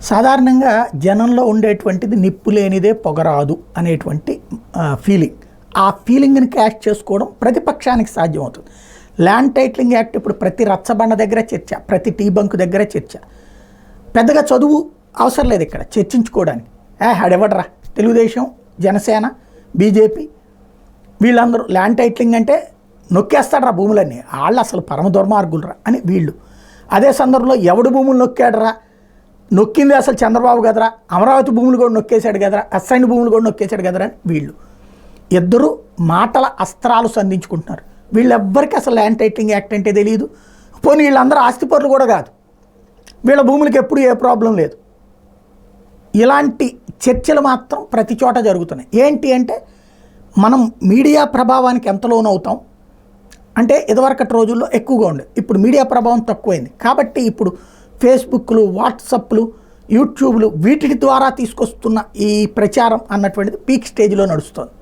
సాధారణంగా జనంలో ఉండేటువంటిది నిప్పు లేనిదే పొగరాదు అనేటువంటి ఫీలింగ్. ఆ ఫీలింగ్ని క్యాష్ చేసుకోవడం ప్రతిపక్షానికి సాధ్యమవుతుంది. ల్యాండ్ టైటిలింగ్ యాక్ట్ ఇప్పుడు ప్రతి రచ్చబండ దగ్గర చర్చ, ప్రతి టీ బంకు దగ్గర చర్చ. పెద్దగా చదువు అవసరం లేదు ఇక్కడ చర్చించుకోవడానికి. హడెవడరా తెలుగుదేశం, జనసేన, బీజేపీ వీళ్ళందరూ ల్యాండ్ టైటిలింగ్ అంటే నొక్కేస్తాడరా భూములన్నీ, వాళ్ళు అసలు పరమ దుర్మార్గులరా అని వీళ్ళు. అదే సందర్భంలో ఎవడు భూములు నొక్కాడరా, నొక్కింది అసలు చంద్రబాబు కదరా, అమరావతి భూములు కూడా నొక్కేశాడు కదరా, అసైన్ భూములు కూడా నొక్కేశాడు కదరా అని వీళ్ళు. ఇద్దరు మాటల అస్త్రాలు సంధించుకుంటున్నారు. వీళ్ళెవ్వరికి అసలు ల్యాండ్ టైటిలింగ్ యాక్ట్ అంటే తెలియదు. పోనీ వీళ్ళందరూ ఆస్తిపరులు కూడా కాదు, వీళ్ళ భూములకి ఎప్పుడు ఏ ప్రాబ్లం లేదు. ఇలాంటి చర్చలు మాత్రం ప్రతి చోట జరుగుతున్నాయి. ఏంటి అంటే మనం మీడియా ప్రభావానికి ఎంత లోనవుతాం అంటే ఇదివరకటి రోజుల్లో ఎక్కువగా ఉండేది, ఇప్పుడు మీడియా ప్రభావం తక్కువైంది. కాబట్టి ఇప్పుడు ఫేస్బుక్లు, వాట్సప్లు, యూట్యూబ్లు వీటి ద్వారా తీసుకొస్తున్న ఈ ప్రచారం అన్నటువంటిది పీక్ స్టేజ్లో నడుస్తుంది.